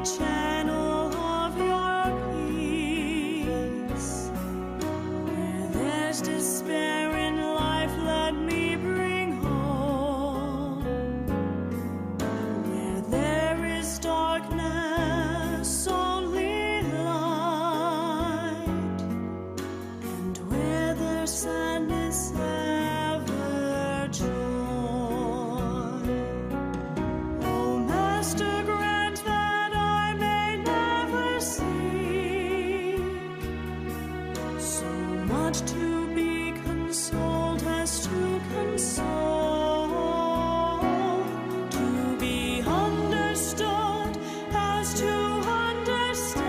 channel of your peace. Where there's despair in life, let me bring hope. Where there is darkness, only light. And where there's sadness, ever joy. Oh, Master, grant that I may never seek so much to be consoled as to console, to be understood as to understand,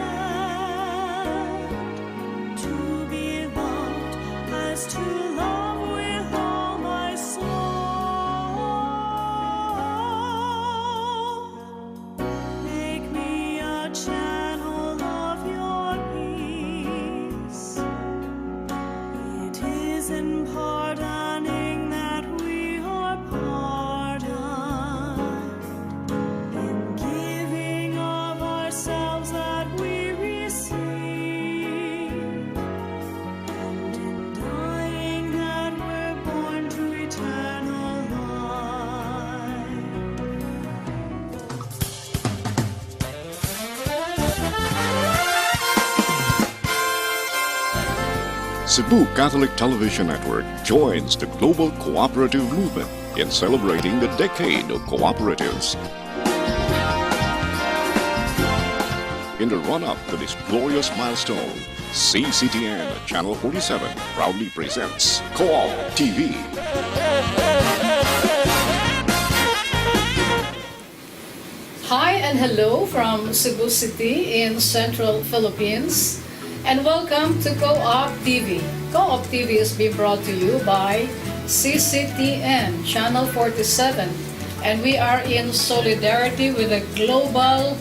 to be loved as to love with all my soul. Make me a channel of your peace. It is in pardoning that we are pardoned, in giving of ourselves that we receive, and in dying that we're born to eternal life. Cebu Catholic Television Network joins the global cooperative movement in celebrating the decade of cooperatives. In the run-up to this glorious milestone, CCTN Channel 47 proudly presents COOP TV. Hi and hello from Cebu City in Central Philippines, and welcome to COOP TV. COOP TV is being brought to you by CCTN Channel 47, and we are in solidarity with the global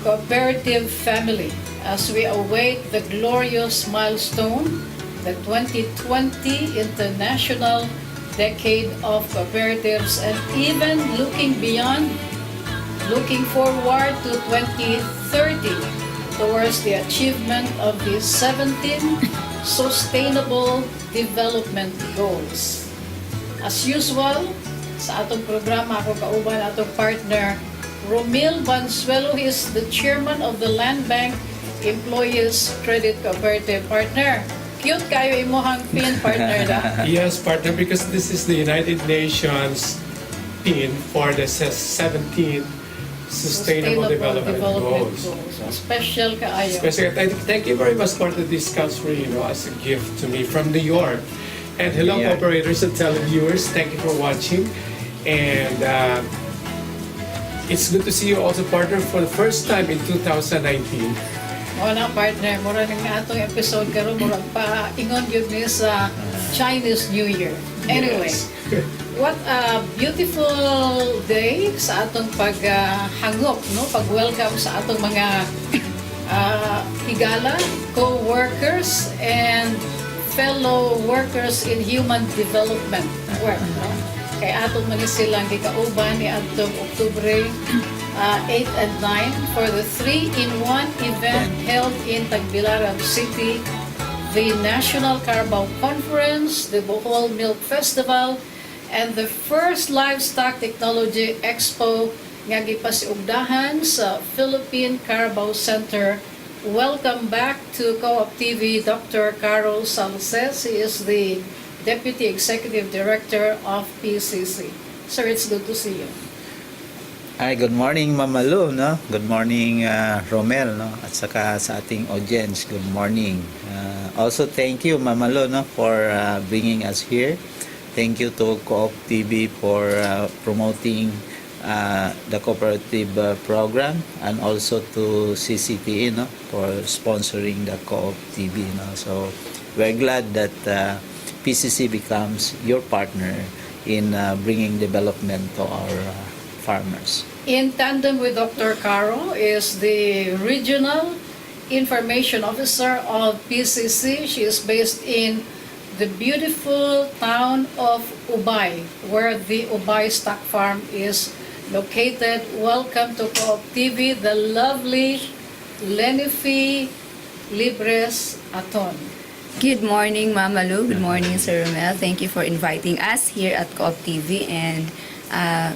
cooperative family as we await the glorious milestone, the 2020 International Decade of Cooperatives, and even looking beyond, looking forward to 2030 towards the achievement of the 17 Sustainable Development Goals. As usual, sa atong programa, ako kauban atong partner, Romil Bansuelo. He is the chairman of the Land Bank Employees Credit Cooperative. Partner, cute kayo imuhang pin, partner na. Yes, partner, because this is the United Nations pin for the 17th Sustainable Development Goals. So, special kaayo. Especially, thank you very much for the discounts for, as a gift to me from New York. And hello, operators and televiewers. Thank you for watching. And it's good to see you also, partner, for the first time in 2019. Wala, partner, mura nga atong episode karon, mura pa ingon yun ni sa Chinese New Year. Anyway, Yes. what a beautiful day sa atong paghangop, no? Pag-welcome sa atong mga higala, co-workers, and fellow workers in human development work, no? Kay atong man silang gikauban ni atong Oktubre 8 and 9 for the 3-in-1 event held in Tagbilaran City, the National Carabao Conference, the Bohol Milk Festival, and the first Livestock Technology Expo nga gipasiugdahan sa Philippine Carabao Center. Welcome back to COOP TV, Dr. Carol Salces. He is the Deputy Executive Director of PCC. Sir, it's good to see you. Hi, good morning Mama Lu, no? Good morning Romel, no? At saka sa ating audience, good morning. Also thank you Mama Lu, no, for bringing us here. Thank you to COOP TV for promoting the cooperative program, and also to CCTE, no, for sponsoring the COOP TV, no. So we're glad that PCC becomes your partner in bringing development to our farmers. In tandem with Dr. Caro is the Regional Information Officer of PCC. She is based in the beautiful town of Ubay, where the Ubay Stock Farm is located. Welcome to Co-op TV, the lovely Lenifi Libres Aton. Good morning, Mama Lu. Good morning, Sir Romel. Thank you for inviting us here at Co-op TV. And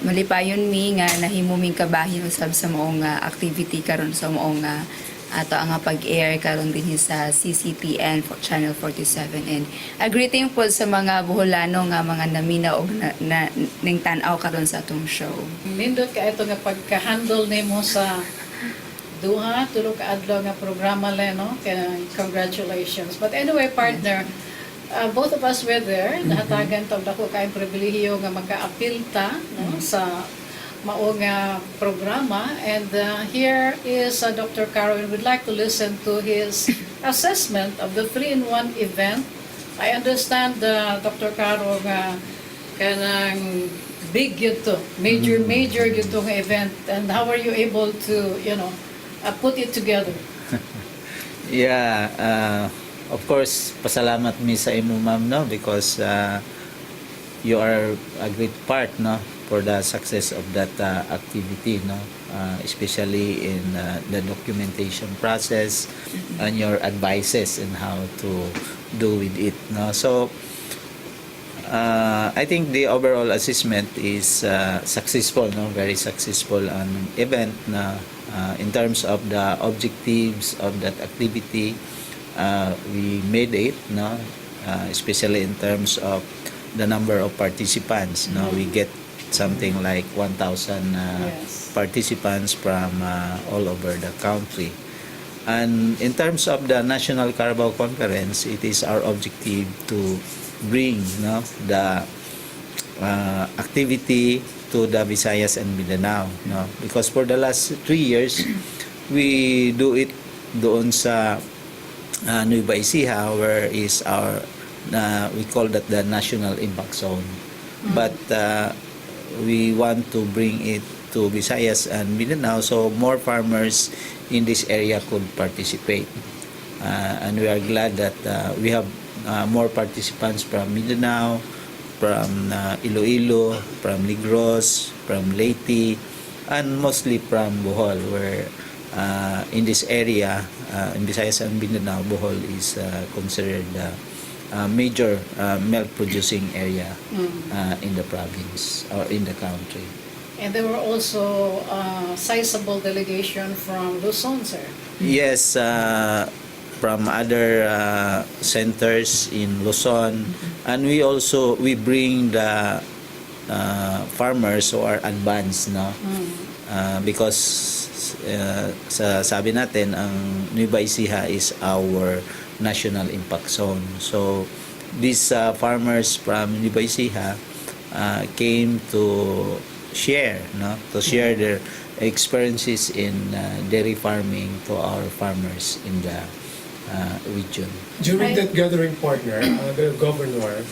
malipayon mi nga nahimuming kabahin usab sa maong activity karon sa maong ato ang pag-air karon din sa CCTN for Channel 47. And a greeting po sa mga Buholano nga mga namina og ning tan-aw karon sa atong show. Nindot ka ito nga pagka-handle nimo sa duha, tulo ka adlaw nga programa le, no? Kaya congratulations. But anyway, partner, both of us were there. Nahatagan tawag ako kayong pribilehiyo nga magka-apil ta, no? Sa maong programa. And here is Dr. Caro, and we'd like to listen to his assessment of the 3-in-1 event. I understand, Dr. Caro, nga kanang big yun to, major yun to nga event. And how are you able to, put it together? Yeah, of course, pasalamat mi sa imo, ma'am, no, because you are a great part, no, for the success of that activity, no, especially in the documentation process and your advices on how to do with it, no. So I think the overall assessment is successful, no, very successful an event na in terms of the objectives of that activity. We made it, no, especially in terms of the number of participants. No, we get something like 1,000 Yes. participants from all over the country. And in terms of the National Carabao Conference, it is our objective to bring, no, the activity to the Visayas and Mindanao, no, because for the last 3 years we do it doon sa Nueva Ecija, where is our we call that the National Impact Zone. But we want to bring it to Visayas and Mindanao so more farmers in this area could participate. And we are glad that we have more participants from Mindanao, from Iloilo, from Negros, from Leyte, and mostly from Bohol, where in this area, in Visayas and Mindanao, Bohol is considered major milk producing area in the province or in the country. And there were also sizable delegation from Luzon, sir. Yes, from other centers in Luzon, and we bring the farmers who are advanced, no, because sabi natin ang Nueva Ecija is our national impact zone. So these farmers from Nueva Ecija came to share, no, to share their experiences in dairy farming to our farmers in the region. During that gathering, partner, the governor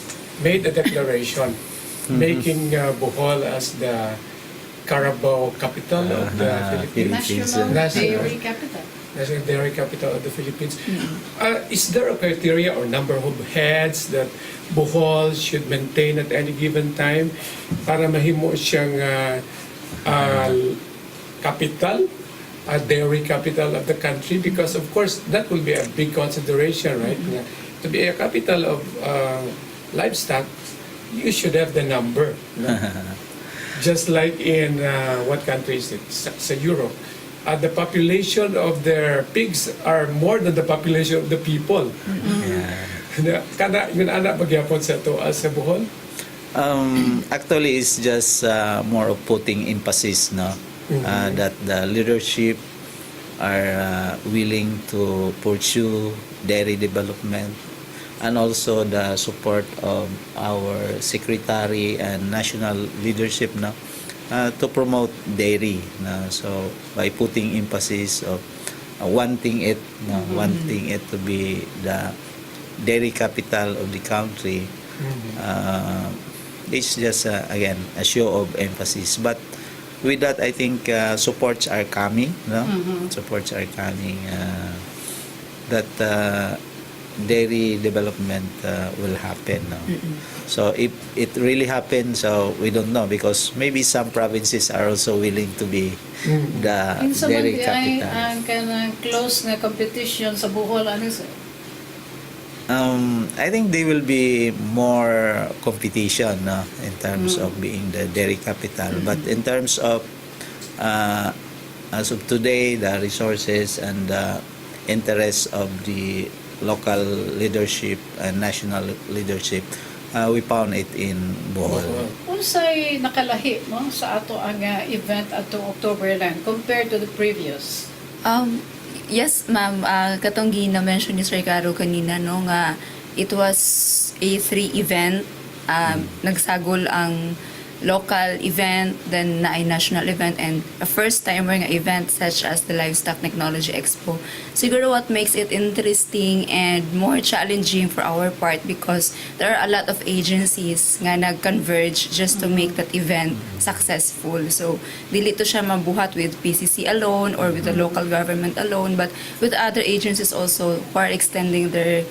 made a declaration making Bohol as the Carabao capital of the Philippines. National Dairy Capital. National Dairy Capital of the Philippines. Is there a criteria or number of heads that Bohol should maintain at any given time para mahimo siyang capital, a dairy capital of the country? Because of course that will be a big consideration, right? To be a capital of livestock, you should have the number. No? Just like in what country is it? Sa Europe. The population of their pigs are more than the population of the people. Kada yun anak pagyapon sa to sa Bohol? Actually, it's just more of putting emphasis, no, that the leadership are willing to pursue dairy development, and also the support of our secretary and national leadership, no, to promote dairy, no. So by putting emphasis of wanting it to be the dairy capital of the country, it's just again a show of emphasis. But with that, I think supports are coming, no? Supports are coming, that dairy development will happen. No? So if it really happens, so we don't know because maybe some provinces are also willing to be the Kinsa man dairy di ay capital. ang kanang close nga competition sa Bohol ano sir? I think there will be more competition no, in terms of being the dairy capital. But in terms of as of today, the resources and the interests of the local leadership and national leadership, we found it in Bohol. Unsay nakalahi no sa ato ang event atong October lang compared to the previous? Yes, ma'am. Katong gina-mention ni Sir Caro kanina, no, nga it was a 3 event. Nagsagol ang local event, then na ay national event, and a first-timer nga event such as the Livestock Technology Expo. Siguro what makes it interesting and more challenging for our part because there are a lot of agencies nga nag-converge just to make that event successful. So, dili to siya mabuhat with PCC alone or with the local government alone, but with other agencies also who are extending their,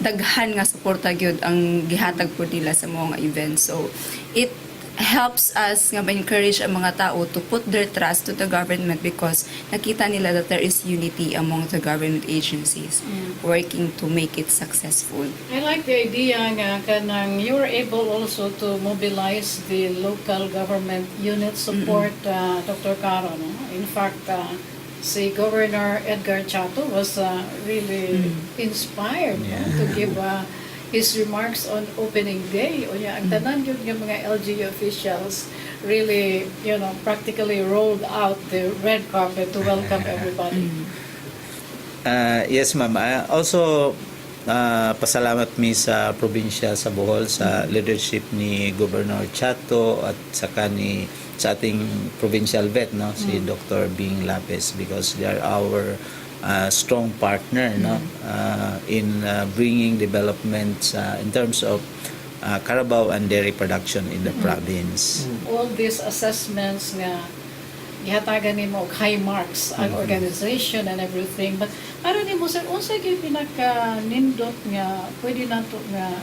daghan nga suporta gyud ang gihatag po nila sa mga events. So it helps us nga ma-encourage ang mga tao to put their trust to the government because nakita nila that there is unity among the government agencies working to make it successful. I like the idea nga kanang you were able also to mobilize the local government unit support, Dr. Caro. No? In fact, si Governor Edgar Chato was really inspired no? to give his remarks on opening day. O ang tanan yun ng mga LGU officials really, practically rolled out the red carpet to welcome everybody. Yes, ma'am. Also, pasalamat mi sa probinsya sa Bohol sa leadership ni Governor Chato at saka sa ating provincial vet si Dr. Bing Lapes because they are our strong partner in bringing developments in terms of carabao and dairy production in the province. All these assessments nga gihatagan nimo og high marks ang organization and everything, but aron nimo sir unsa gyud pinaka nindot nga pwede nato nga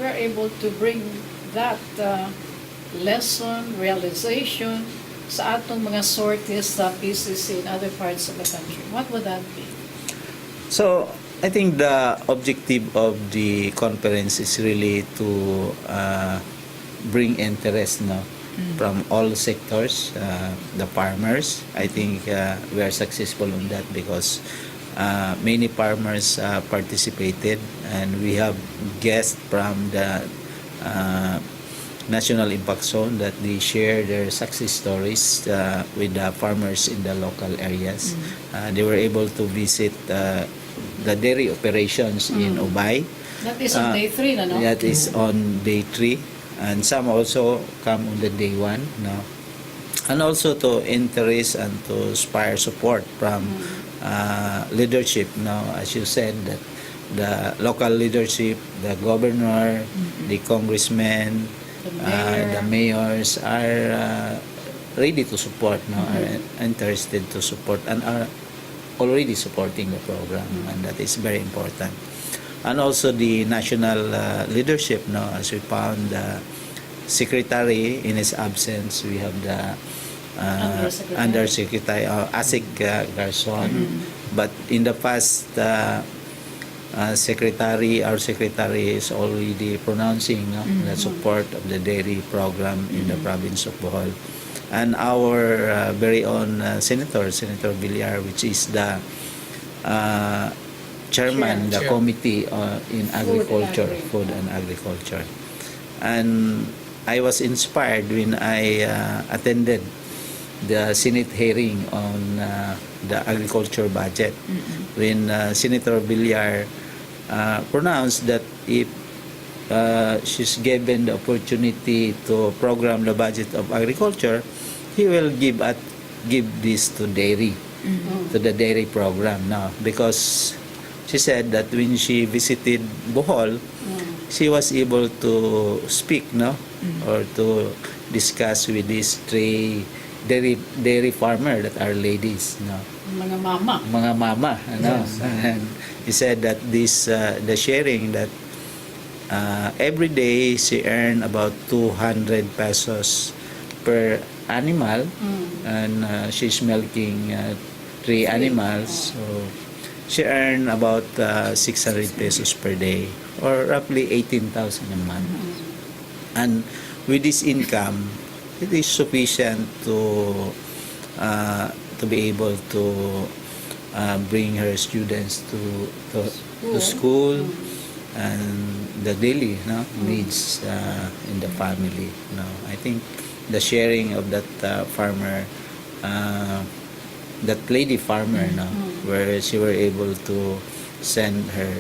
we're able to bring that lesson, realization sa atong mga sorties sa PCC in other parts of the country. What would that be? So, I think the objective of the conference is really to bring interest from all sectors, the farmers. I think we are successful on that because many farmers participated and we have guests from the National Impact Zone that they share their success stories with the farmers in the local areas. They were able to visit the dairy operations in Ubay. That is on day 3 na, no? That is on day 3. And some also come on the day 1. No? And also to interest and to inspire support from leadership. No? As you said, that the local leadership, the governor, the congressmen, the mayors are ready to support, are interested to support and are already supporting the program, and that is very important. And also the national leadership, as we found the secretary in his absence, we have the undersecretary Asik Garson, but in the past our secretary is already pronouncing the support of the dairy program in the province of Bohol. And our very own Senator Villar, which is the chairman, the committee in agriculture, food and agriculture. And I was inspired when I attended the Senate hearing on the agriculture budget, when Senator Villar pronounced that if she's given the opportunity to program the budget of agriculture, he will give this to dairy, to the dairy program now, because she said that when she visited Bohol, she was able to speak, or to discuss with these 3 dairy farmer that are ladies, mga mama. mga mama, ano. And he said that this the sharing that every day she earned about 200 pesos per animal, and she's milking 3 animals, so she earned about 600 pesos per day, or roughly 18,000 a month. And with this income, it is sufficient to be able to bring her students to school and the daily needs in the family. I think the sharing of that farmer, that lady farmer, where she were able to send her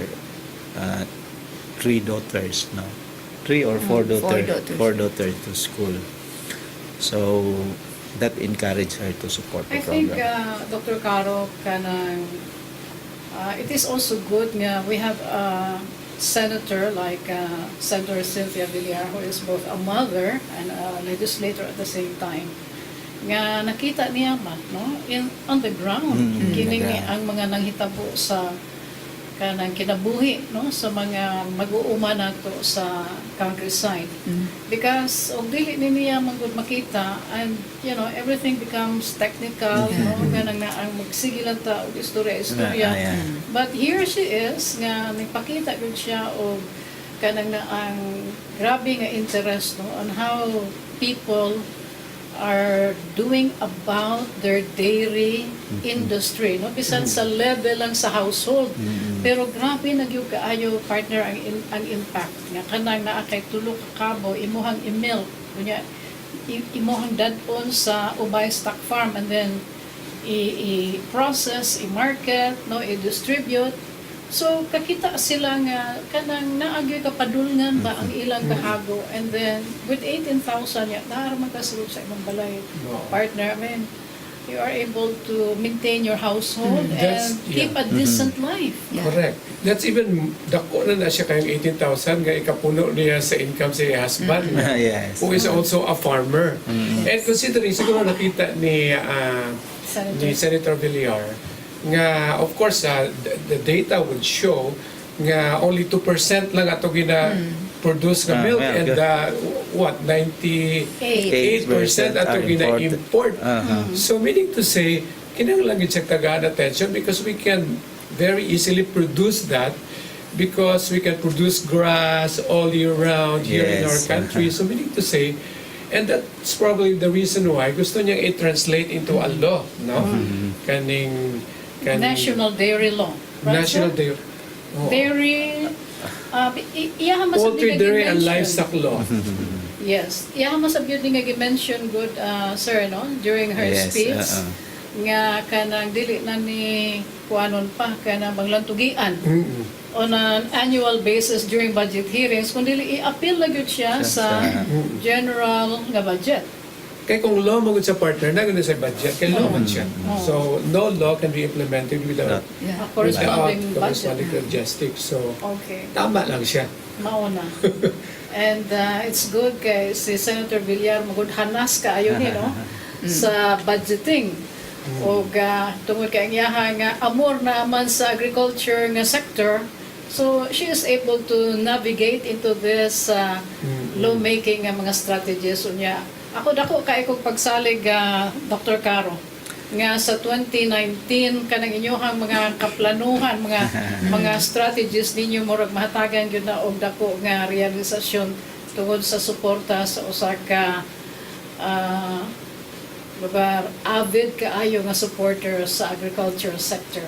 3 daughters, 3 or 4 daughters, 4 daughters to school. So that encouraged her to support the I think, program. Dr. Caro, it is also good nga we have a senator like Senator Cynthia Villar, who is both a mother and a legislator at the same time. Nga nakita niya on the ground, kining the ground. ang mga nanghitabo sa kanang kinabuhi sa mga mag-uuma nato sa countryside, because og dili ni niya magud makita, and everything becomes technical, kanang na ang magsigilan ta og istorya, but here she is nga nagpakita gud siya og kanang na ang grabe nga interest on how people are doing about their dairy industry, bisan sa level lang sa household, pero grabe nagyug kaayo partner ang impact nga kanang naa kay tulo ka kabo imuhang i-milk kunya, imuhang dadon sa ubay stock farm, and then i-process, i-market, i-distribute. So kakita sila nga kanang naagyoy kapadulngan ba ang ilang kahago, and then with 18,000 naaraman ka sa imong balay partner. I mean, you are able to maintain your household and keep a decent life. Correct. That's even dako na siya kayong 18,000 nga ikapuno niya sa income sa husband, Yes. who is also a farmer. And considering siguro nakita ni Senator Villar nga, of course, the data would show nga only 2% lang ato gina-produce nga milk, milk. and 98% ato gina-import. So meaning to say, kinahanglan gid siya tagaan attention, because we can very easily produce that, because we can produce grass all year round here in our Yes. country. So meaning to say, and that's probably the reason why gusto niya i-translate into a law, kaning National Dairy Law. Right, National sir? Dairy, iyaha mas Poultry, Dairy and Livestock Law. Yes. Iyaha mas abiyod nga gi-mention good, sir, during her Yes, speech, nga kanang dili na ni kuanon pa kanang maglantugian on an annual basis during budget hearings, kung dili i-appeal na gyud siya sa general nga budget. Kaya kung law mo sa partner, na gano'n sa budget, kaya law man siya. So, no law can be implemented without A corresponding budget. corresponding logistics. So, Okay. tama lang siya. Mauna. And it's good kay si Senator Villar magudhanas kaayo ni sa budgeting. O tungod kay ang iyaha nga amor na man sa agriculture nga sector, so she is able to navigate into this lawmaking nga mga strategies unya. Ako dako kay kog pagsalig Dr. Caro nga sa 2019 kanang inyohang mga kaplanuhan, mga strategies ninyo murag mahatagan gyud na og dako nga realisasyon tungod sa suporta sa usa ka avid kaayo nga supporter sa agriculture sector.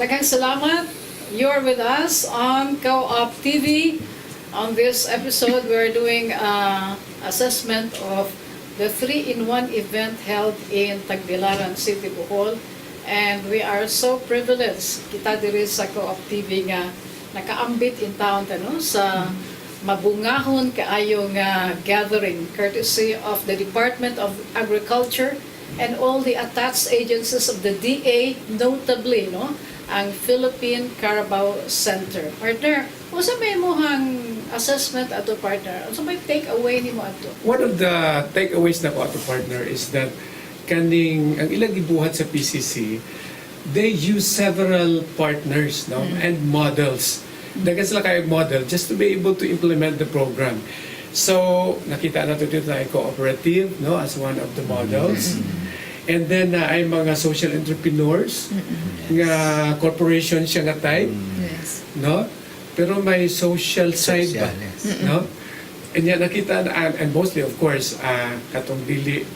Daghang salamat. You're with us on Co-op TV. On this episode, we're doing assessment of the 3-in-1 event held in Tagbilaran City, Bohol. And we are so privileged kita diri sa Co-op TV nga nakaambit in town sa mabungahon kaayong gathering courtesy of the Department of Agriculture and all the attached agencies of the DA, notably ang Philippine Carabao Center. Partner, unsa may mohang assessment ato, partner? Unsa may take away nimo ato? One of the takeaways na ko ato, partner, is that ang ilang gibuhat sa PCC, they use several partners and models. Dagan sila kayong model just to be able to implement the program. So, nakita natin dito na cooperative as one of the models. And then ay mga social entrepreneurs, nga corporation siya nga type, pero may social side ba, And yan nakita and mostly of course katong dili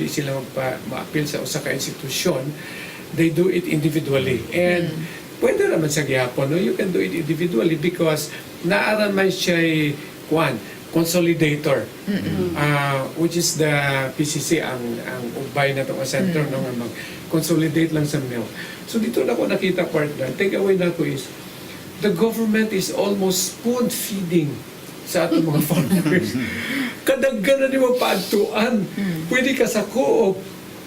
sila ma-appeal sa usa ka institusyon, they do it individually. And pwede naman sa gihapon, you can do it individually because naaran man siya consolidator, which is the PCC ang ubay na itong center nga mag-consolidate lang sa milk. So dito na ko nakita, partner, take away na ko is the government is almost spoon feeding sa atong mga farmers. Kadaghan na di mo paagtuan. Pwede ka sa co-op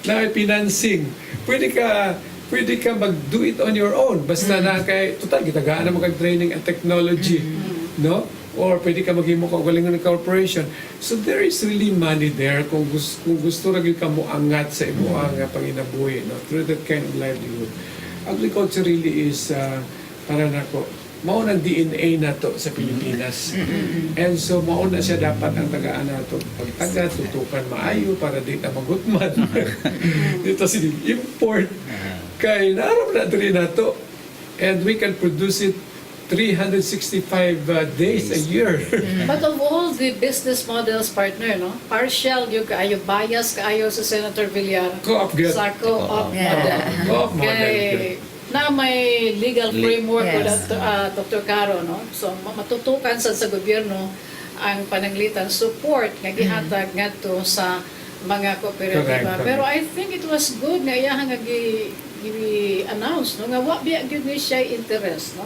na financing. Pwede ka mag-do it on your own. Basta na kay, total, gitagaan na mag-training and technology. Or pwede ka maghimo ka galingon ng corporation. So there is really money there kung gusto rin ka mo angat sa imo ang panginabuhi through that kind of livelihood. Agriculture really is para nako mao ng DNA na to sa Pilipinas. And so mao na siya dapat ang tagaan nato pagtaga tutukan maayo para di ta magutman. Dito si import kay naram na diri nato and we can produce it 365 days a year. But of all the business models, partner, partial yung kaayo, bias kaayo sa Senator Villar Co-op good. sa co-op model. Co-op model. Kay, na may legal framework ko Yes. Dr. Caro, so matutukan sa gobyerno ang pananglitan support nga gihatag ngadto sa mga kooperatiba. Correct. Pero I think it was good nga iyahang nga gi-announce nga wa biya gyud ni siya interest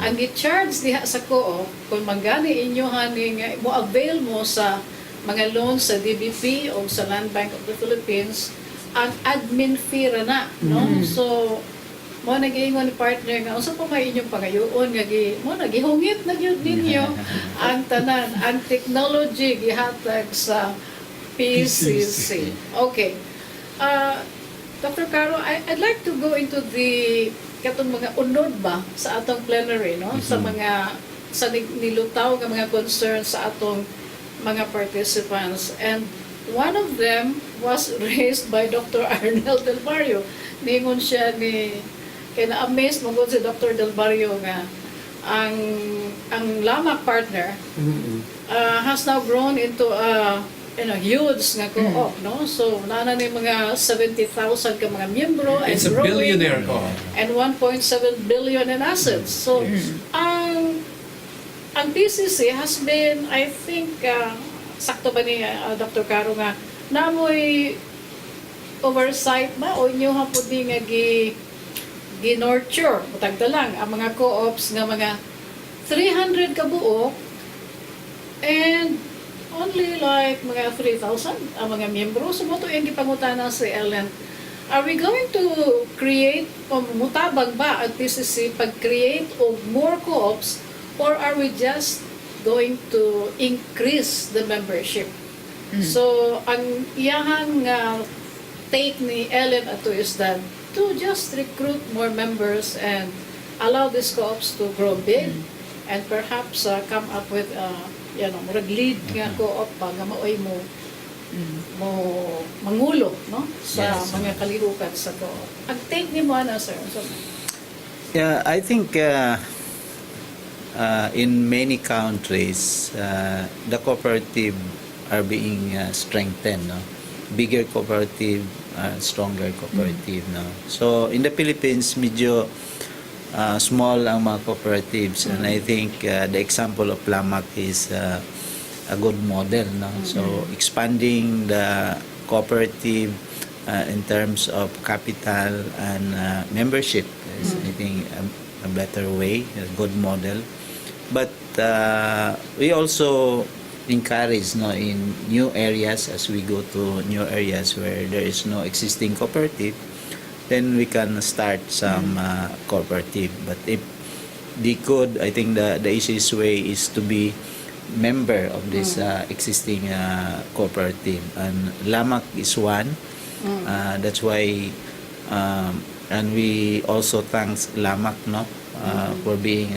ang gi-charge diha sa co-op kung manggani inyohan nga mo avail mo sa mga loans sa DBP o sa Land Bank of the Philippines ang admin fee ra na so mo nag-iingon ni partner nga unsa pa may inyong pangayoon nga mo nagihungit na gyud ninyo ang tanan ang technology gihatag sa PCC. Okay. Dr. Caro, I'd like to go into the katong mga unod ba sa atong plenary sa mga sa nilutaw nga mga concerns sa atong mga participants, and one of them was raised by Dr. Arnel Del Barrio. Ningon siya ni kina-amaze mo si Dr. Del Barrio nga ang Lama partner has now grown into a huge nga co-op, So, nana ni mga 70,000 ka mga miyembro and It's a growing, billionaire co-op. and 1.7 billion in assets. So, ang PCC has been, I think, sakto ba ni Dr. Caro nga, namoy oversight ba o inyo hapon di nga gi-nurture, matagda lang, ang mga co-ops nga mga 300 ka buo and only like mga 3,000 ang mga miyembro. So, mo ito yung gipangutana si Ellen. Are we going to create, o mutabag ba ang PCC pag-create of more co-ops, or are we just going to increase the membership? So, ang iyahang take ni Ellen ato is that to just recruit more members and allow these co-ops to grow big and perhaps come up with murag lead nga co-op pa nga maoy mo mangulo sa mga kalihukan sa co-op. Ang take ni mo sir? So, Yeah, I think in many countries, the cooperative are being strengthened. Bigger cooperative stronger cooperative. No? So in the Philippines, medyo small ang mga cooperatives, and I think the example of Lamak is a good model. No? So expanding the cooperative in terms of capital and membership is, I think, a better way, a good model. But we also encourage, no, in new areas, as we go to new areas where there is no existing cooperative, then we can start some cooperative. But if they could, I think the easiest way is to be member of this existing cooperative, and Lamak is one. That's why and we also thanks Lamak, no, for being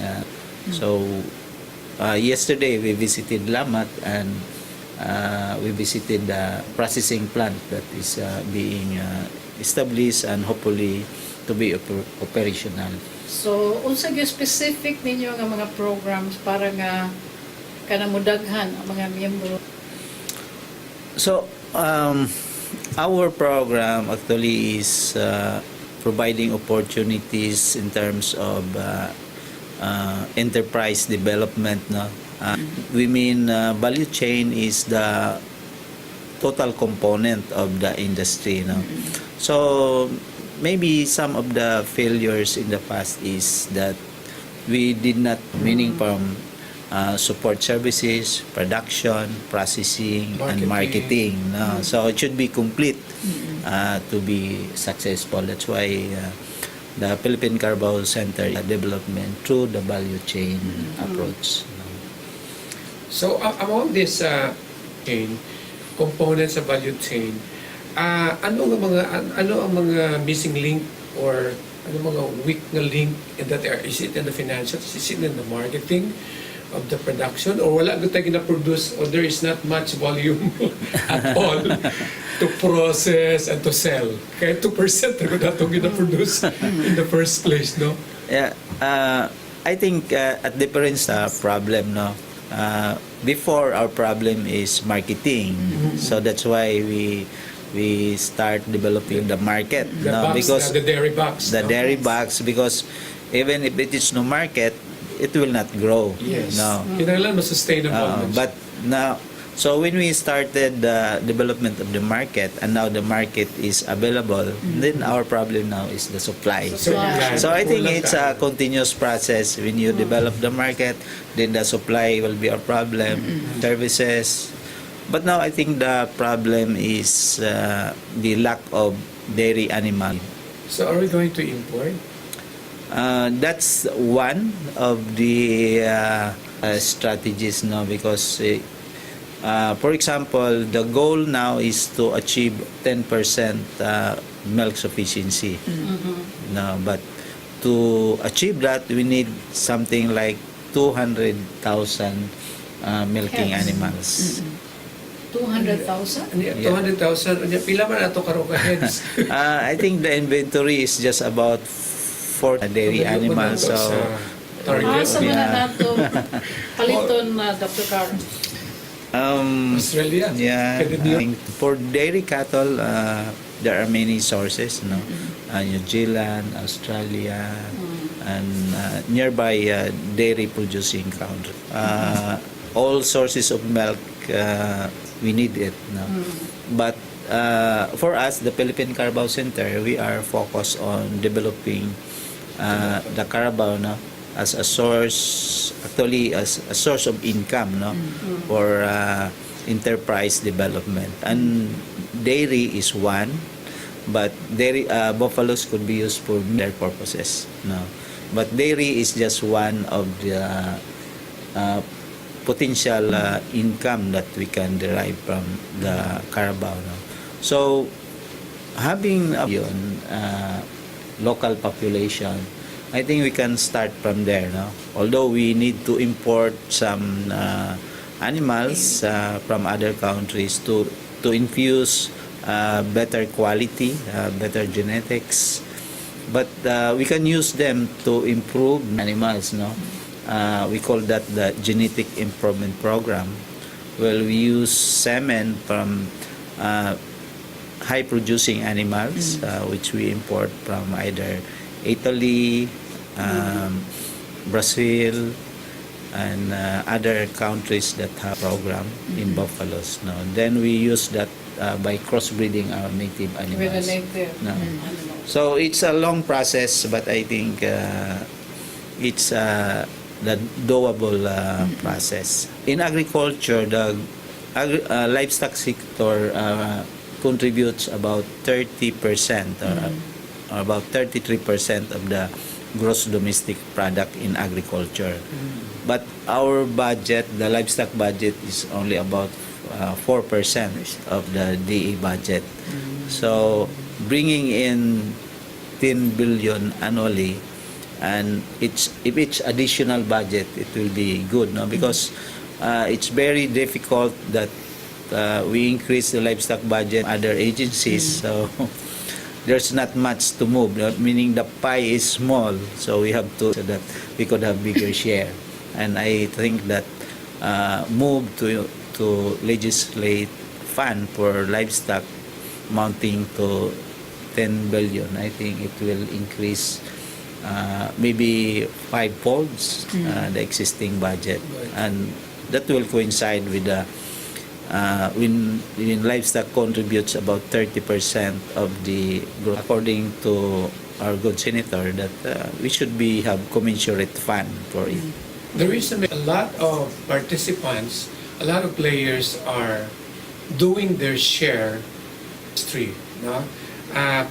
so yesterday we visited Lamak, and we visited the processing plant that is being established and hopefully to be operational. So, unsa gyud specific ninyo nga mga programs para nga kanamudaghan ang mga miyembro? So, our program actually is providing opportunities in terms of enterprise development. No? We mean value chain is the total component of the industry. No? So, maybe some of the failures in the past is that we did not, meaning from support services, production, processing, and marketing. No? So it should be complete to be successful. That's why the Philippine Carabao Center development through the value chain approach. No? So among these components of value chain, ano ang mga missing link, or ano mga weak na link in that area? Is it in the financials? Is it in the marketing of the production, or wala tayo na-produce, or there is not much volume at all to process and to sell? Kaya 2% na itong gina-produce in the first place, no? Yeah, I think at different problem, no. Before, our problem is marketing, so that's why we start developing the market, The no, box, because the dairy box. the no? dairy box, because even if it is no market, it will not grow. Yes. No. Kinailangan sustainable. But now, so when we started the development of the market, and now the market is available, then our problem now is the supply. So I think it's a continuous process. When you develop the market, then the supply will be a problem, services. But now I think the problem is the lack of dairy animal. So are we going to import? That's one of the strategies, no, because for example, the goal now is to achieve 10% milk sufficiency. No, but to achieve that, we need something like 200,000 milking Heads. animals. 200,000? 200,000. Pila man ato karon ka heads? I think the inventory is just about 4 dairy animals. So Asa man Yeah. na nato paliton na Dr. Karen? Australia. Yeah, Pwede New York. I think for dairy cattle, there are many sources, no? New Zealand, Australia, and nearby dairy producing country. All sources of milk, we need it, no? But for us, the Philippine Carabao Center, we are focused on developing the Carabao, no, as a source, actually as a source of income, no, for enterprise development. And dairy is one, but dairy buffaloes could be used for their purposes, no. But dairy is just one of the potential income that we can derive from the Carabao, no. So having yun, local population, I think we can start from there, no? Although we need to import some animals from other countries to infuse better quality, better genetics, but we can use them to improve animals, no? We call that the genetic improvement program, where we use semen from high producing animals, which we import from either Italy, Brazil, and other countries that have program in buffaloes. No, then we use that by crossbreeding our native With a animals. native No. animals. So it's a long process, but I think it's the doable process. In agriculture, the livestock sector contributes about 30% or about 33% of the gross domestic product in agriculture. But our budget, the livestock budget, is only about 4% of the DA budget. So bringing in 10 billion annually, and if it's additional budget, it will be good, no? Because it's very difficult that we increase the livestock budget other agencies, so there's not much to move, meaning the pie is small, so we have to, so that we could have bigger share. And I think that move to legislate fund for livestock mounting to 10 billion, I think it will increase maybe five-folds the existing budget, and that will coincide with the when livestock contributes about 30% of the growth. According to our good senator, that we should have commensurate fund for it. The reason a lot of participants, a lot of players are doing their share industry, no?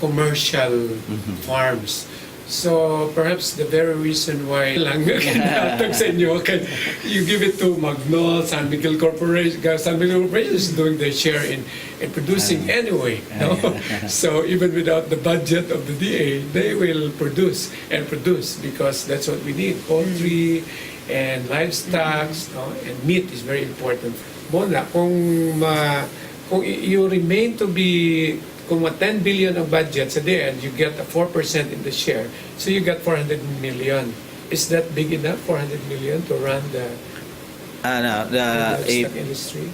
Commercial farms. So perhaps the very reason why lang kinatag sa inyo, you give it to Magnol, San Miguel Corporation. San Miguel Corporation is doing their share in producing anyway. No? So even without the budget of the DA, they will produce because that's what we need. Poultry and livestock, no? And meat is very important. Bona, kung you remain to be, kung 10 billion ang budget sa DA and you get a 4% in the share, so you got 400 million. Is that big enough, 400 million, to run the livestock industry?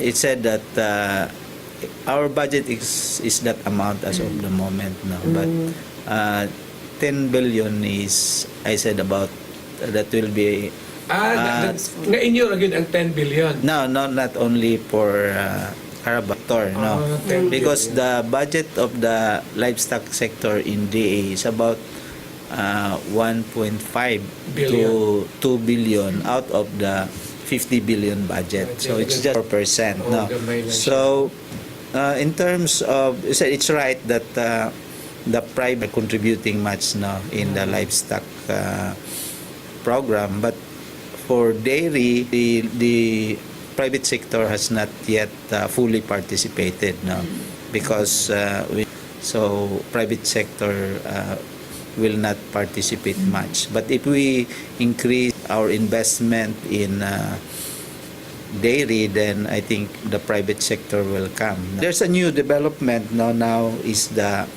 It said that our budget is that amount as of the moment, no. But 10 billion is, I said, about that will be nga inyo agad ang 10 billion. no, not only for Carabator, no, 10 because billion. the budget of the livestock sector in DA is about 1.5 to 2 billion out of the 50 billion budget. So it's just 4%. No. So in terms of, it's right that the private are contributing much now in the livestock program, but for dairy, the private sector has not yet fully participated, no, because so private sector will not participate much. But if we increase our investment in dairy, then I think the private sector will come. There's a new development now is the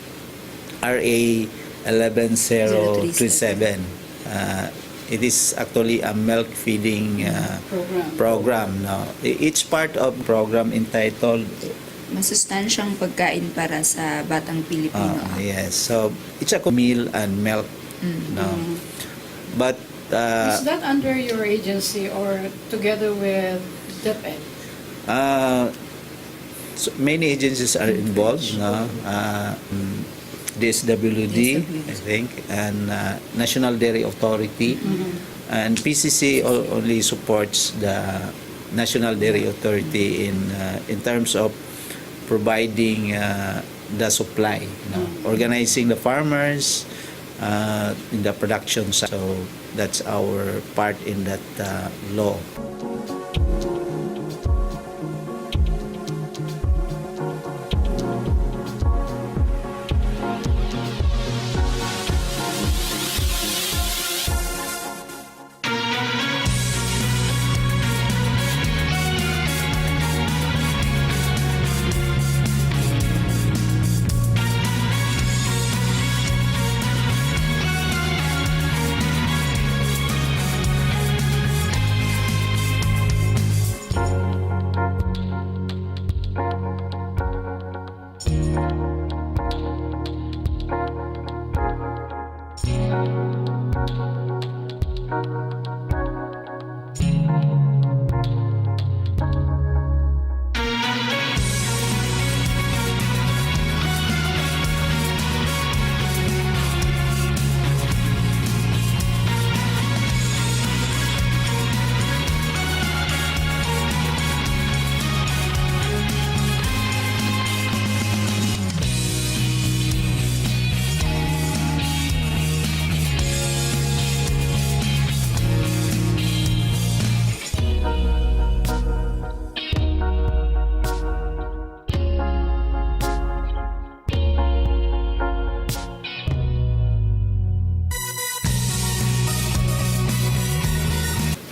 RA 11037. It is actually a milk feeding program. No? Each part of program entitled Masustansyang pagkain para sa batang Pilipino. yes, so it's a meal and milk. No? But Is that under your agency or together with DepEd? so many agencies are involved, no? DSWD, I think, and National Dairy Authority, and PCC only supports the National Dairy Authority in terms of providing the supply, organizing the farmers in the production side. So that's our part in that law.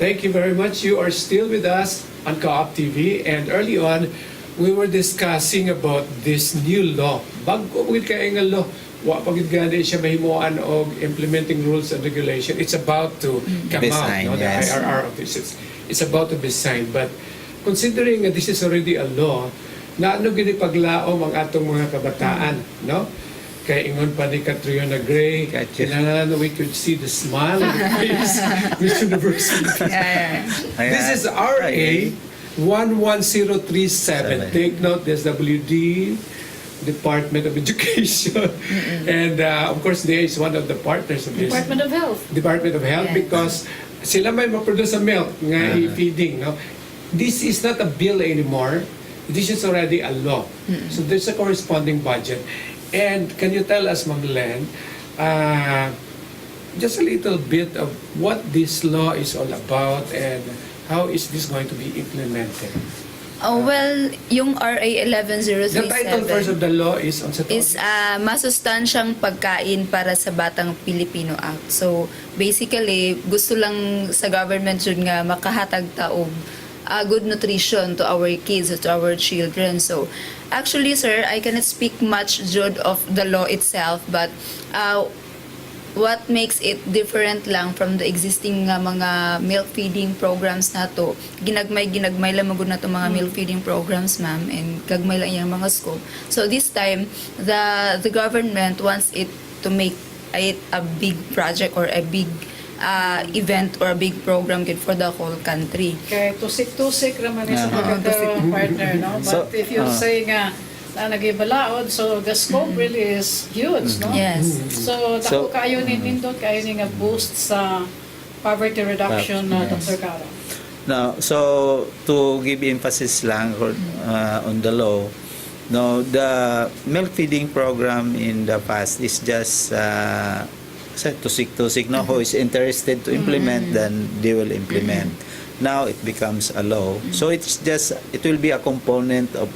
Thank you very much. You are still with us on Co-op TV, and early on, we were discussing about this new law. Bago with kaya nga law, wa pagid gani siya mahimuan og implementing rules and regulation. It's about to come Be out, signed, no? The yes. IRR of this. It's about to be signed. But considering that this is already a law, na ano gini paglaom ang atong mga kabataan, no? Kaya ingon pa ni Catriona Gray, Gotcha. kinahanglan we could see the smile on the face, Miss University. This is RA 11037. Take note, there's WD, Department of Education, and of course, there is one of the partners of this. Department of Health. Department of Health, Yes. because sila may ma-produce sa milk nga i-feeding. No? This is not a bill anymore. This is already a law. So there's a corresponding budget. And can you tell us, Ma'am Len, just a little bit of what this law is all about and how is this going to be implemented? Well, yung RA The title first 11037 of the law is on sa is masustansyang pagkain para sa Batang Pilipino Act. So, basically, gusto lang sa government yun nga makahatag taog good nutrition to our kids, to our children. So, actually, sir, I cannot speak much Jud of the law itself, but what makes it different lang from the existing mga milk feeding programs na to, ginagmay lang magud na to mga milk feeding programs, ma'am, and gagmay lang yung mga scope. So this time, the government wants it to make it a big project or a big event or a big program good for the whole country. Kaya tusik-tusik raman sa pagkakaroon partner, no? But So, if you say nga na nagibalaod, so the scope really is huge, no? Yes. So, So, dako kayo ni nindot, kayo ni nga boost sa poverty reduction, Dr. Caro. Now, so to give emphasis lang on the law, no, the milk feeding program in the past is just tusik-tusik, no, who is interested to implement, then they will implement. Now it becomes a law, so it will be a component of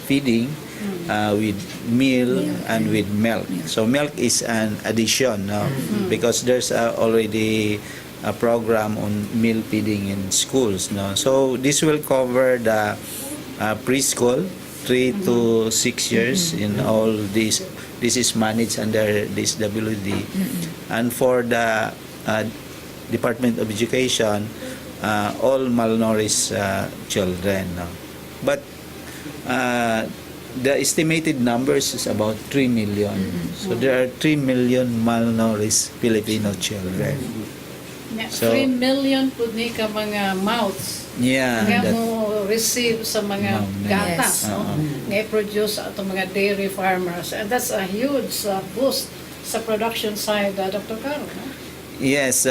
feeding with meal and with milk. So milk is an addition, no, because there's already a program on meal feeding in schools, no. So this will cover the preschool 3 to 6 years in all these. This is managed under this WD. And for the Department of Education, all malnourished children. No? But the estimated numbers is about 3 million. So there are 3 million malnourished Filipino children. So- 3 million po ni ka mga mouths Yeah. nga that- mo receive sa mga Mouth, gatas, yes. no? Nga i-produce sa atong mga dairy farmers. And that's a huge boost sa production side, Dr. Caro, no? yes,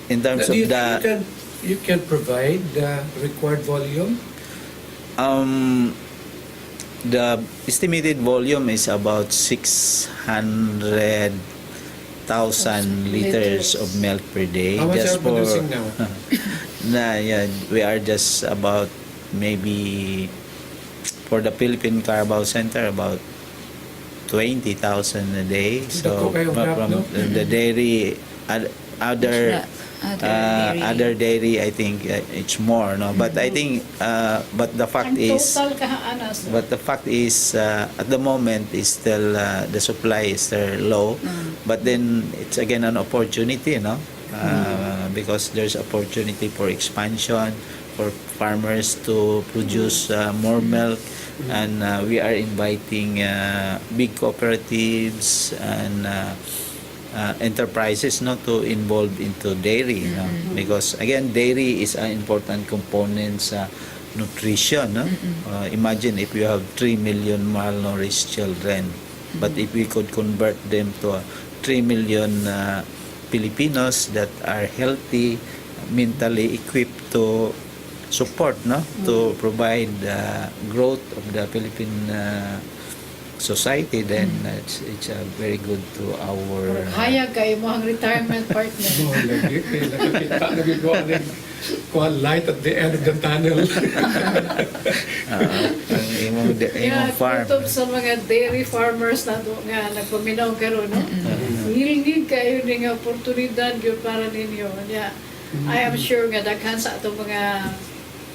in terms Do of you the... think you can provide the required volume? The estimated volume is about 600,000 liters of milk per day. How much are just you producing now? Yeah, we are just about maybe for the Philippine Carabao Center about 20,000 a day. So Dako kayong grab, from no? the dairy, other Other dairy, I think it's more, no. But I think, but the fact Ang is. total kahaanas, no? But the fact is, at the moment, is still the supply is still low. But then it's again an opportunity, no? Because there's opportunity for expansion, for farmers to produce more milk, and we are inviting big cooperatives and enterprises not to involve into dairy, no? Because again, dairy is an important component sa nutrition, no? Imagine if you have 3 million malnourished children, but if we could convert them to 3 million Filipinos that are healthy, mentally equipped to support, no, to provide growth of the Philippine society, then it's very good to our Hayag kayo mo ang retirement partner. Oh, lagi. Kaya nakakita, nagagawa rin kuha light at the end of the tunnel. ang imong Yeah, farm. tutob sa mga dairy farmers na do nga nagpaminaw karon, no? Ngilingig kayo ni nga oportunidad yun para ninyo. Yeah. I am sure nga daghan sa atong mga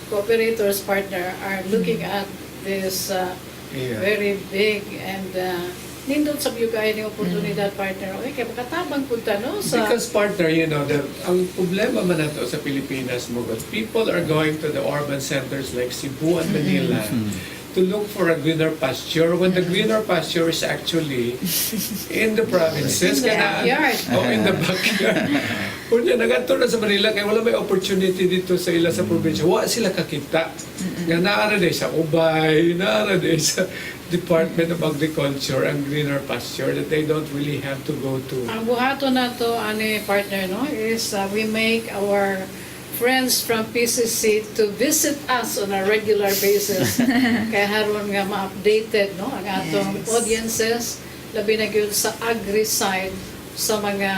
cooperators partner are looking at this Yeah. very big and nindot sa biyo kayo ng oportunidad partner. Okay, kaya makatabang punta no sa Because partner, ang problema man nato sa Pilipinas mo, but people are going to the urban centers like Cebu and Manila to look for a greener pasture when the greener pasture is actually in the provinces. In the backyard. In the backyard. Kunya, nagadto na sa Manila kaya wala may opportunity dito sa ila sa probinsya. Wa sila kakita. Nga naara day sa Ubay, naara day sa Department of Agriculture and greener pasture that they don't really have to go to. ang buhato na to ani partner no is we make our friends from PCC to visit us on a regular basis kaya haron nga ma-updated no ang atong audiences labi na gyud sa agri side sa mga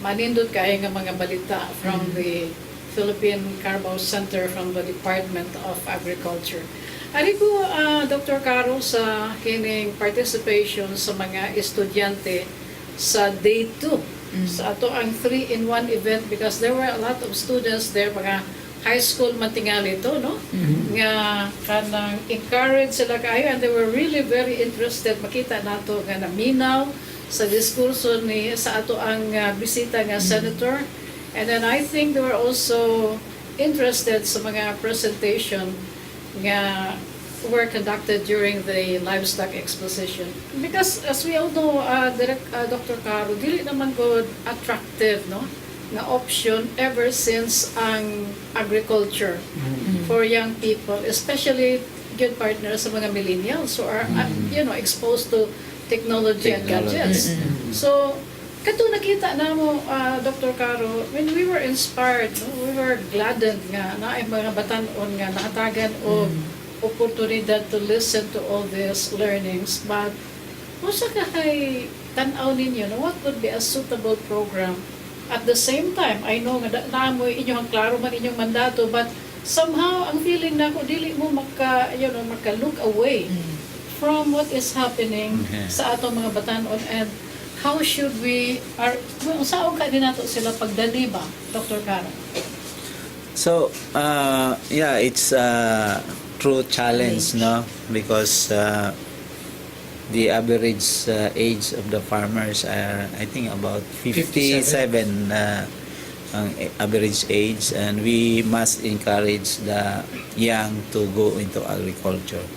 manindot kay nga mga balita from the Philippine Carabao Center from the Department of Agriculture. Ari ko, Dr. Caro, sa kining participation sa mga estudyante sa Day 2. Sa ato ang 3-in-1 event because there were a lot of students there, mga high school man tingali ito, no? Nga kanang encourage sila kayo and they were really very interested. Makita nato nga naminaw sa diskurso ni sa ato ang bisita nga senator. And then I think they were also interested sa mga presentation nga were conducted during the livestock exposition. Because as we all know, Dr. Caro, dili naman ko attractive, no? Nga option ever since ang agriculture for young people, especially good partners sa mga millennials who are, exposed to technology and gadgets. So, kato nakita na mo, Dr. Caro, when we were inspired, no? We were gladdened nga na ay mga batanon nga nakatagan o oportunidad to listen to all these learnings. But, kung sa kay tanaw ninyo, no? What would be a suitable program? At the same time, I know nga naamoy inyong klaro man inyong mandato, but somehow, ang feeling na ko, dili mo maka-look away from what is happening sa atong mga batanon and how should we, saan ka din nato sila pagdali ba, Dr. Caro? So, it's a true challenge, no? Because the average age of the farmers are, I think, about 57 ang average age, and we must encourage the young to go into agriculture.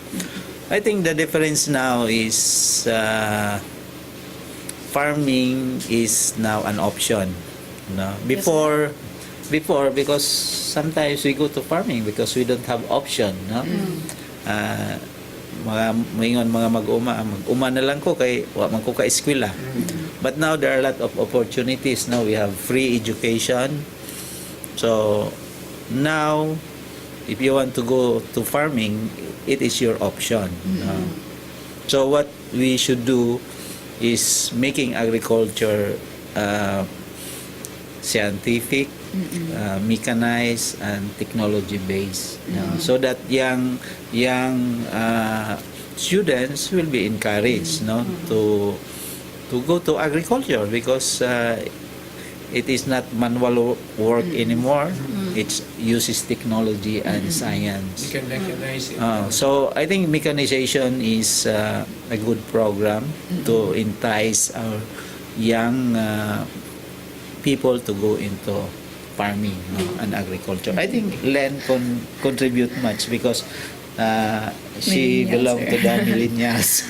I think the difference now is farming is now an option. No? Before, because sometimes we go to farming because we don't have option. No? Mga mag-uma na lang ko kay wa man ko ka eskwela. But now there are a lot of opportunities. Now we have free education. So now, if you want to go to farming, it is your option. No? So what we should do is making agriculture scientific, mechanized, and technology-based. So that young students will be encouraged to go to agriculture because it is not manual work anymore. It uses technology and science. You can mechanize it. So I think mechanization is a good program to entice our young people to go into farming and agriculture. I think Len contribute much because she belong to the millennials.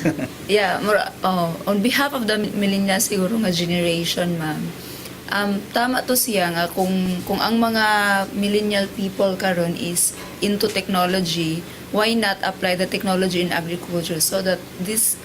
Yeah, on behalf of the millennials siguro nga generation, ma'am. Tama to siya nga kung ang mga millennial people karon is into technology, why not apply the technology in agriculture so that these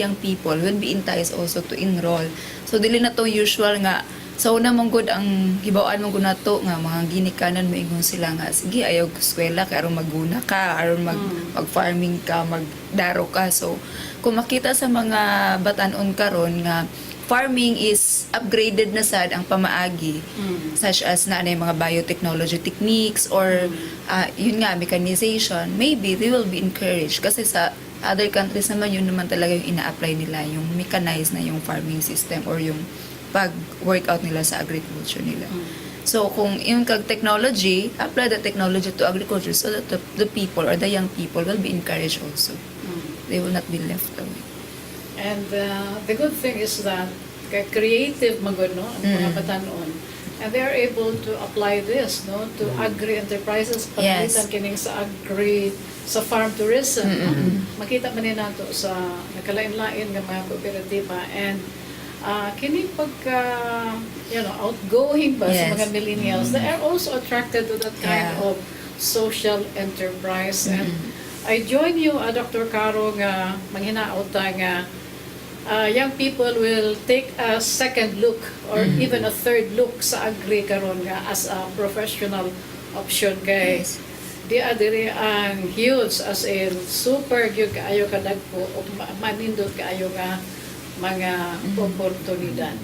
young people will be enticed also to enroll. So dili na to usual nga so una mong good ang hibawaan mong gud nato nga mga ginikanan mo ingon sila nga sige ayaw eskwela kay aron maguna ka aron mag-farming ka magdaro ka. So kung makita sa mga batanon karon nga farming is upgraded na sad ang pamaagi such as na yung mga biotechnology techniques or yun nga mechanization, maybe they will be encouraged kasi sa other countries naman yun naman talaga yung ina-apply nila yung mechanized na yung farming system or yung pag-workout nila sa agriculture nila. So kung yung kag technology, apply the technology to agriculture so that the people or the young people will be encouraged also. They will not be left away. And the good thing is that creative magod, no, ang mga batanon. And they are able to apply this, no, to agri-enterprises, pagalitan kining sa sa farm tourism. Makita man ni nato sa nakalain-lain nga mga kooperatiba. And kini pagka, outgoing ba sa mga millennials, they are also attracted to that kind of social enterprise. And I join you, Dr. Caro, nga manghinaot nga young people will take a second look or even a third look sa agri karon nga as a professional option kay di adiri ang huge as in super gyud kaayo kadagko o manindot kaayo nga mga oportunidad.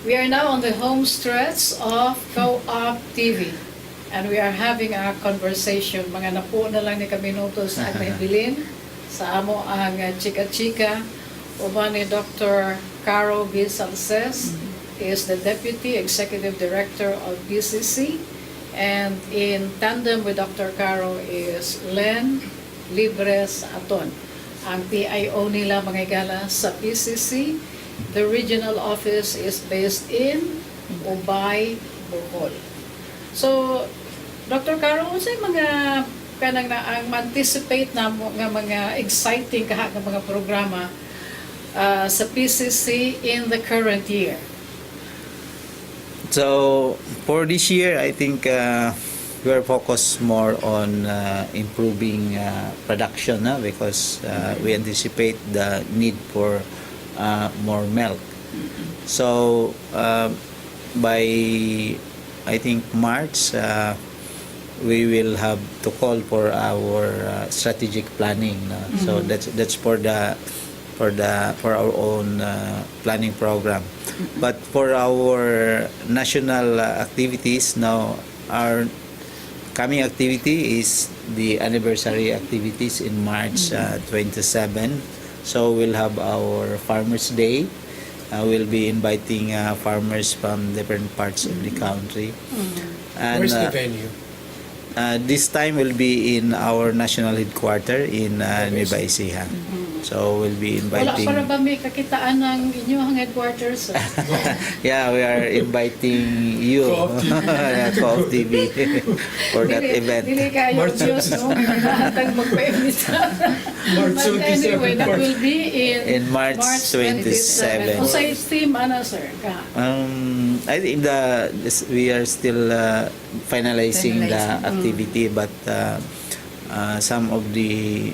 We are now on the home stretch of Co-op TV. And we are having a conversation. Mga napo na lang ni kaminuto sa Agnahibilin. Sa amo ang chika-chika. Uban ni Dr. Caro B. Salces is the Deputy Executive Director of BCC. And in tandem with Dr. Caro is Len Libres Aton. Ang PIO nila mga igala sa PCC. The regional office is based in Ubay, Bohol. So, Dr. Caro, unsay mga kanang na ang anticipate na nga mga exciting kaha nga mga programa sa PCC in the current year? So for this year, I think we are focused more on improving production because we anticipate the need for more milk. So by I think March, we will have to call for our strategic planning. So that's for our own planning program. But for our national activities now, our coming activity is the anniversary activities in March 27. So we'll have our Farmers Day. We'll be inviting farmers from different parts of the country. And, Where's the venue? This time will be in our national headquarters in Nueva Ecija. So we'll be Wala inviting. para ba may kakitaan ng inyong headquarters? Yeah, we are inviting you, Co-op TV, for that event. Dili kayo March Diyos, no? Magkahatag magpa-invita. March But anyway, 27. that will be In March 27. Kung sa theme, ano, sir? I think we are still finalizing the activity, but some of the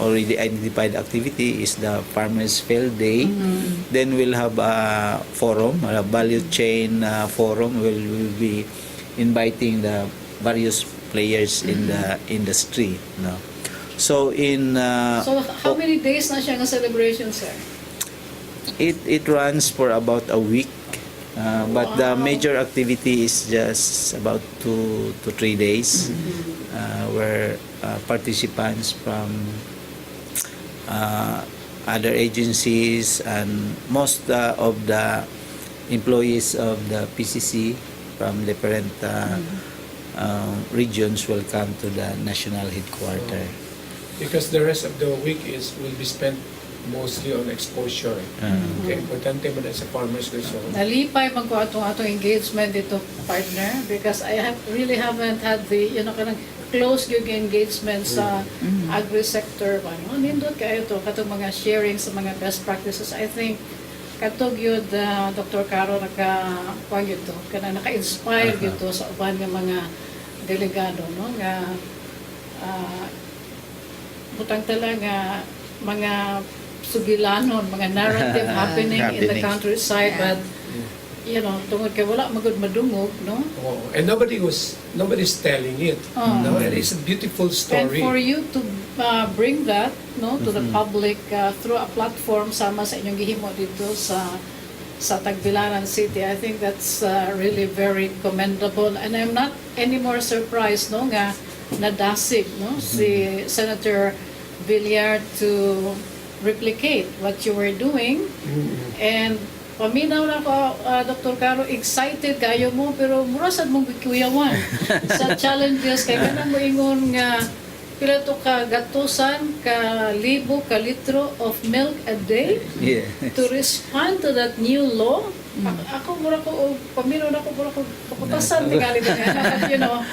already identified activity is the Farmers Field Day. Then we'll have a forum, a value chain forum. We'll be inviting the various players in the industry. No? So So, how many days na siya ng celebration, sir? it runs for about a week. But the major activity is just about 2 to 3 days, where participants from other agencies and most of the employees of the PCC from different regions will come to the national headquarters. Because the rest of the week will be spent mostly on exposure. Okay, importante mo na sa farmers resort. Nalipay man ko atong engagement dito, partner, because I really haven't had the, kanang close yung engagement sa agri-sector. Nindot kayo to, katong mga sharing sa mga best practices. I think, katog yun, Dr. Caro, naka-inspire yun to sa uban ng mga delegado, no? Nga, butang talaga, mga sugilanon, mga narrative happening in the countryside, but tungod kay wala magud madungog, no? And nobody's telling it. No, it is a beautiful story. And for you to bring that, no, to the public through a platform sama sa inyong gihimo dito sa Tagbilaran City, I think that's really very commendable. And I'm not anymore surprised, no, nga nadasig, no, si Senator Villar to replicate what you were doing. And paminaw na ko, Dr. Caro, excited kayo mo, pero murasad mong bikuyawan sa challenges. Kaya ka mo ingon nga, pila to ka gatusan, ka libo, ka litro of milk a day to respond to that new law. Ako, mura ko, paminaw na ko, mura ko, kaputasan, tingali na,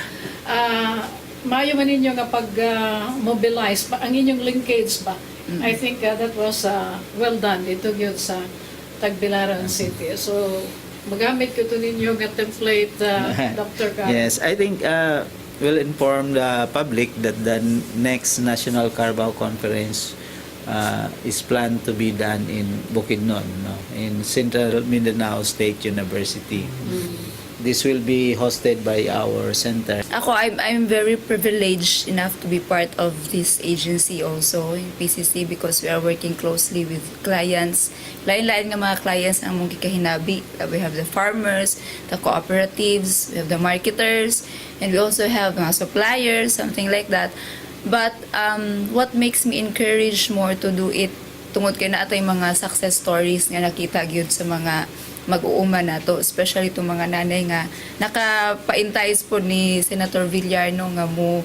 mayo man ninyo nga pag-mobilize, ang inyong linkage ba? I think that was well done. Ito yun sa Tagbilaran City. So, magamit ko ito ninyo nga template, Dr. Caro. Yes, I think we'll inform the public that the next National Carabao Conference is planned to be done in Bukidnon, no? In Central Mindanao State University. This will be hosted by our center. Ako, I'm very privileged enough to be part of this agency also, in PCC, because we are working closely with clients. Lain-lain nga mga clients ang mong kikahinabi. We have the farmers, the cooperatives, we have the marketers, and we also have mga suppliers, something like that. But what makes me encourage more to do it, tungod kay na atay mga success stories nga nakita gyud sa mga mag-uuma nato, especially itong mga nanay nga nakapaintais po ni Senator Villar no, nga mo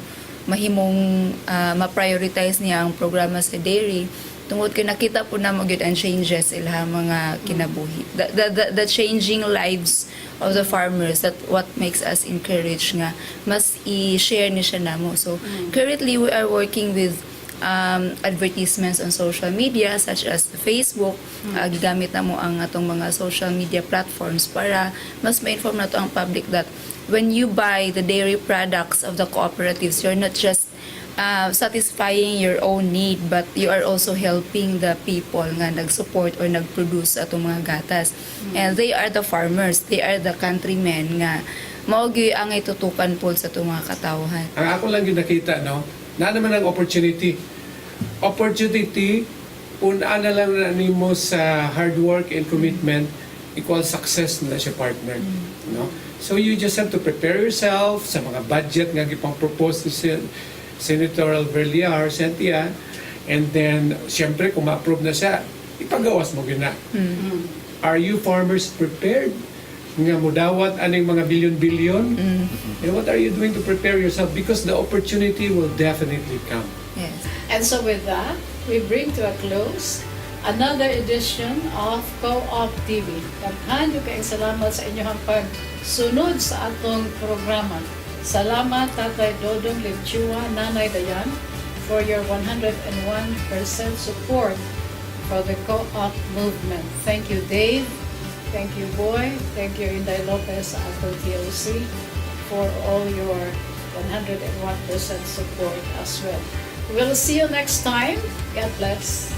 mahimong ma-prioritize niya ang programa sa dairy tungod kay nakita po na mo gyud ang changes ila mga kinabuhi, the changing lives of the farmers. That what makes us encourage nga mas i-share ni siya namo. So currently we are working with advertisements on social media such as Facebook. Gigamit na mo ang atong mga social media platforms para mas ma-inform na to ang public that when you buy the dairy products of the cooperatives, you're not just satisfying your own need, but you are also helping the people nga nag-support or nag-produce atong mga gatas. And they are the farmers, they are the countrymen nga mao gyud ang itutukan po sa atong mga katawhan. Ang ako lang yung nakita, no? Na naman ang opportunity. Una na lang na nimo sa hard work and commitment equal success na siya, partner. No? So you just have to prepare yourself sa mga budget nga gipang-propose ni Senator Villar, Cynthia, and then siyempre kung ma-approve na siya, ipagawas mo gina. Are you farmers prepared nga mudawat aning mga bilyon-bilyon? And what are you doing to prepare yourself? Because the opportunity will definitely come. Yes. And so with that, we bring to a close another edition of Co-op TV. Daghan yung kayong salamat sa inyong pagsunod sa atong programa. Salamat Tatay Dodong Limchua, Nanay Dayan, for your 101% support for the Co-op movement. Thank you, Dave. Thank you, Boy. Thank you, Inday Lopez sa atong TOC for all your 101% support as well. We'll see you next time. God bless.